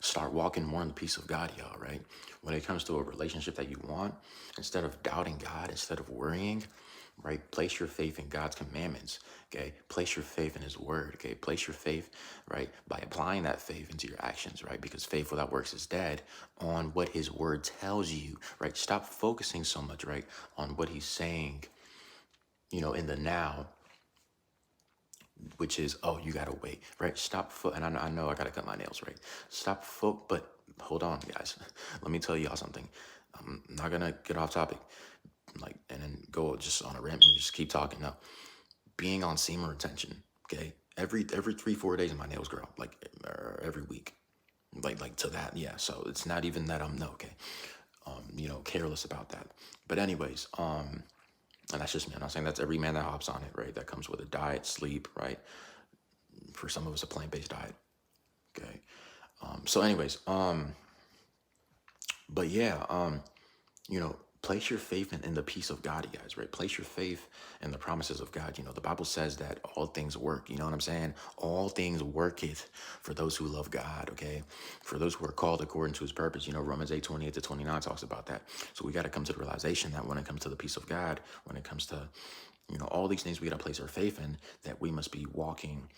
start walking more in the peace of God, y'all, right? When it comes to a relationship that you want, instead of doubting God, instead of worrying, right? Place your faith in God's commandments, okay? Place your faith in his word, okay? Place your faith, right? By applying that faith into your actions, right? Because faith without works is dead, on what his word tells you, right? Stop focusing so much, right? On what he's saying, in the now, which is, oh, you gotta wait, right? And I know I gotta cut my nails, right? But hold on, guys. Let me tell y'all something. I'm not gonna get off topic, like, and then go just on a rant and just keep talking. No, being on semen retention, okay? Every 3-4 days, my nails grow, like, every week, like to that, yeah. So it's not even that I'm no, okay, careless about that. But anyways, and that's just me. I'm not saying that's every man that hops on it, right? That comes with a diet, sleep, right? For some of us, a plant-based diet. Okay. So anyways, but yeah, place your faith in the peace of God, you guys, right? Place your faith in the promises of God. The Bible says that all things work. You know what I'm saying? All things worketh for those who love God, okay? For those who are called according to his purpose. Romans 8:28-29 talks about that. So we got to come to the realization that when it comes to the peace of God, when it comes to, all these things we got to place our faith in, that we must be walking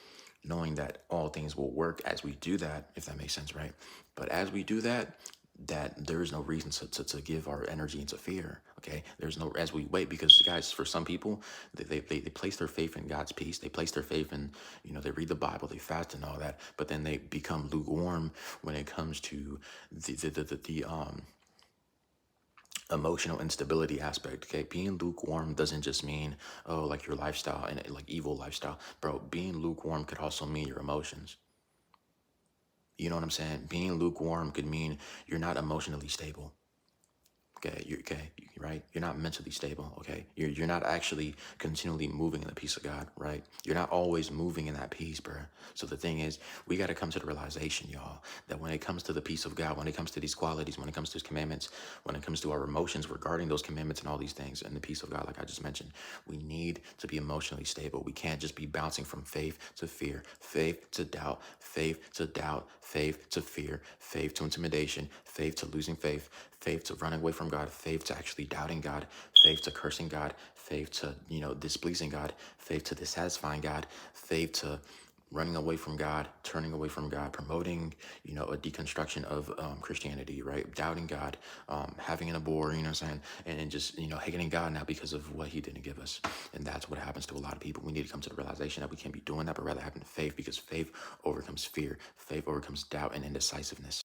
knowing that all things will work as we do that, if that makes sense, right? But as we do that, there is no reason to give our energy into fear, okay? There's no, as we wait, because guys, for some people, they place their faith in God's peace. They place their faith in, they read the Bible, they fast and all that, but then they become lukewarm when it comes to the emotional instability aspect, okay? Being lukewarm doesn't just mean, oh, like your lifestyle and like evil lifestyle. Bro, being lukewarm could also mean your emotions. You know what I'm saying? Being lukewarm could mean you're not emotionally stable. Okay, right? You're not mentally stable, okay? You're not actually continually moving in the peace of God, right? You're not always moving in that peace, bro. So the thing is, we got to come to the realization, y'all, that when it comes to the peace of God, when it comes to these qualities, when it comes to his commandments, when it comes to our emotions regarding those commandments and all these things, and the peace of God, like I just mentioned, we need to be emotionally stable. We can't just be bouncing from faith to fear, faith to doubt, faith to doubt, faith to fear, faith to intimidation, faith to losing faith, faith to running away from God, faith to actually doubting God, faith to cursing God, faith to, displeasing God, faith to dissatisfying God, faith to running away from God, turning away from God, promoting, a deconstruction of Christianity, right? Doubting God, having an abhor, you know what I'm saying? And just, hating God now because of what he didn't give us. And that's what happens to a lot of people. We need to come to the realization that we can't be doing that, but rather having faith, because faith overcomes fear, faith overcomes doubt and indecisiveness.